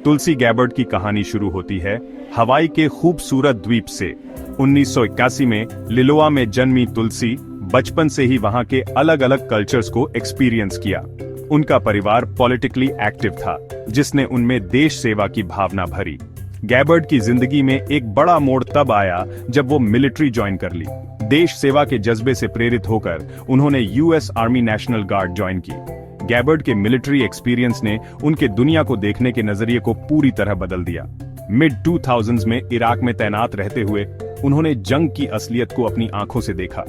Tulsi Gabbard की कहानी शुरू होती है हवाई के खूबसूरत द्वीप से। 1981 में लिलोआ में जन्मी तुलसी बचपन से ही वहां के अलग अलग कल्चर्स को एक्सपीरियंस किया। उनका परिवार पॉलिटिकली एक्टिव था, जिसने उनमें देश सेवा की भावना भरी। गैबर्ड की जिंदगी में एक बड़ा मोड़ तब आया जब वो मिलिट्री ज्वाइन कर ली। देश सेवा के जज्बे से प्रेरित होकर उन्होंने US army national guard join की। गैबर्ड के मिलिट्री एक्सपीरियंस ने उनके दुनिया को देखने के नजरिए को पूरी तरह बदल दिया। मिड 2000s में इराक में तैनात रहते हुए उन्होंने जंग की असलियत को अपनी आंखों से देखा।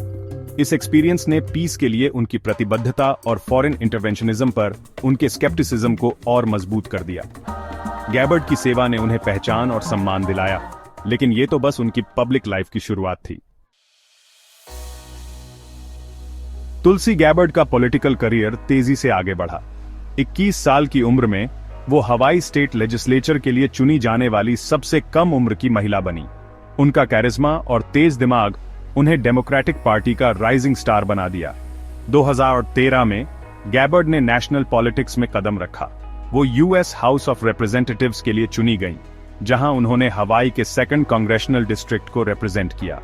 इस एक्सपीरियंस ने पीस के लिए उनकी प्रतिबद्धता और फॉरेन इंटरवेंशनिज्म पर उनके स्केप्टिसिज्म को और मजबूत कर दिया। गैबर्ड की सेवा ने उन्हें पहचान और सम्मान दिलाया, लेकिन ये तो बस उनकी पब्लिक लाइफ की शुरुआत थी। तुलसी गैबर्ड का पॉलिटिकल करियर तेजी से आगे बढ़ा। 21 साल की उम्र में वो हवाई स्टेट लेजिस्लेचर के लिए चुनी जाने वाली सबसे कम उम्र की महिला बनी। उनका कैरिज्मा और तेज दिमाग उन्हें डेमोक्रेटिक पार्टी का राइजिंग स्टार बना दिया। 2013 में गैबर्ड ने नेशनल पॉलिटिक्स में कदम रखा। वो यूएस हाउस ऑफ रिप्रेजेंटेटिव्स के लिए चुनी गईं, जहां उन्होंने हवाई के 2nd कांग्रेशनल डिस्ट्रिक्ट को रिप्रेजेंट किया।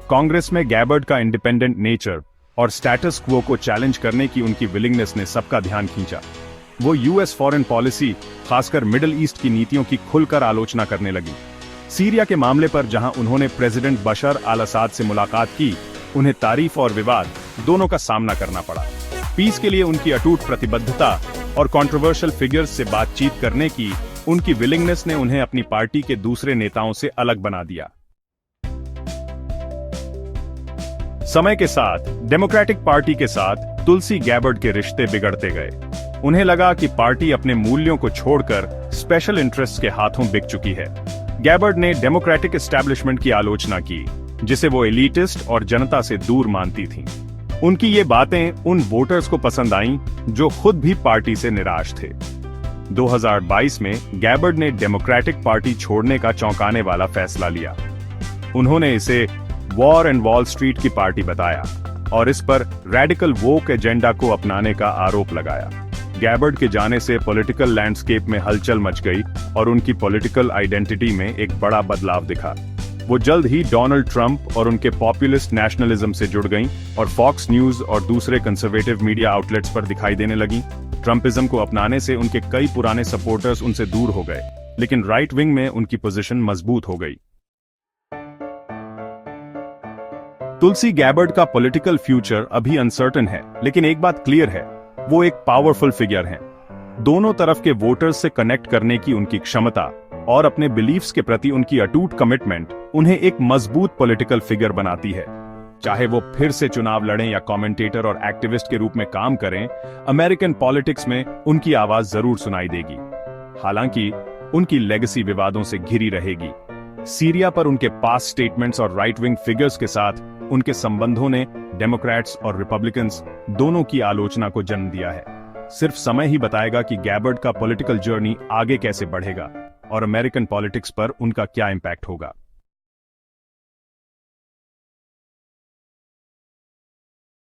कांग्रेस में गैबर्ड का इंडिपेंडेंट नेचर और स्टेटस क्वो को चैलेंज करने की उनकी विलिंगनेस ने सबका ध्यान खींचा। वो यूएस फॉरेन पॉलिसी, खासकर मिडिल ईस्ट की नीतियों की खुलकर आलोचना करने लगी। सीरिया के मामले पर जहां उन्होंने प्रेसिडेंट बशर अल असाद से मुलाकात की, उन्हें तारीफ और विवाद दोनों का सामना करना पड़ा। पीस के लिए उनकी अटूट प्रतिबद्धता और कंट्रोवर्शियल फिगर्स से बातचीत करने की उनकी विलिंगनेस ने उन्हें अपनी पार्टी के दूसरे नेताओं से अलग बना दिया। समय के साथ डेमोक्रेटिक पार्टी के साथ तुलसी गैबर्ड के रिश्ते बिगड़ते गए। उन्हें लगा कि पार्टी अपने मूल्यों को छोड़कर स्पेशल इंटरेस्ट के हाथों बिक चुकी है। गैबर्ड ने डेमोक्रेटिक एस्टैब्लिशमेंट की आलोचना की, जिसे वो एलीटिस्ट और जनता से दूर मानती थीं। उनकी ये बातें उन वोटर्स को पसंद आईं जो खुद भी पार्टी से निराश थे। 2022 में गैबर्ड ने डेमोक्रेटिक पार्टी छोड़ने का चौंकाने वाला फैसला लिया। उन्होंने इसे वॉर एंड वॉल स्ट्रीट की पार्टी बताया और इस पर रेडिकल वोक एजेंडा को अपनाने का आरोप लगाया। गैबर्ड के जाने से पॉलिटिकल लैंडस्केप में हलचल मच गई और उनकी पॉलिटिकल आइडेंटिटी में एक बड़ा बदलाव दिखा। वो जल्द ही डोनाल्ड ट्रंप और उनके पॉपुलिस्ट नेशनलिज्म से जुड़ गईं और फॉक्स न्यूज और दूसरे कंजर्वेटिव मीडिया आउटलेट्स पर दिखाई देने लगीं। ट्रंपिज्म को अपनाने से उनके कई पुराने सपोर्टर्स उनसे दूर हो गए, लेकिन राइट विंग में उनकी पोजीशन मजबूत हो गई। तुलसी गैबर्ड का पॉलिटिकल फ्यूचर अभी अनसर्टेन है, लेकिन एक बात क्लियर है, वो एक पावरफुल फिगर हैं। दोनों तरफ के वोटर्स से कनेक्ट करने की उनकी क्षमता और अपने बिलीफ्स के प्रति उनकी अटूट कमिटमेंट उन्हें एक मजबूत पॉलिटिकल फिगर बनाती है। चाहे वो फिर से चुनाव लड़ें या कमेंटेटर और एक्टिविस्ट के रूप में काम करें, अमेरिकन पॉलिटिक्स में उनकी आवाज जरूर सुनाई देगी। हालांकि उनकी लेगेसी विवादों से घिरी रहेगी। सीरिया पर उनके पास स्टेटमेंट्स और राइट विंग फिगर्स के साथ उनके संबंधों ने डेमोक्रेट्स और रिपब्लिकन्स दोनों की आलोचना को जन्म दिया है। सिर्फ समय ही बताएगा कि गैबर्ड का पॉलिटिकल जर्नी आगे कैसे बढ़ेगा और अमेरिकन पॉलिटिक्स पर उनका क्या इंपैक्ट होगा।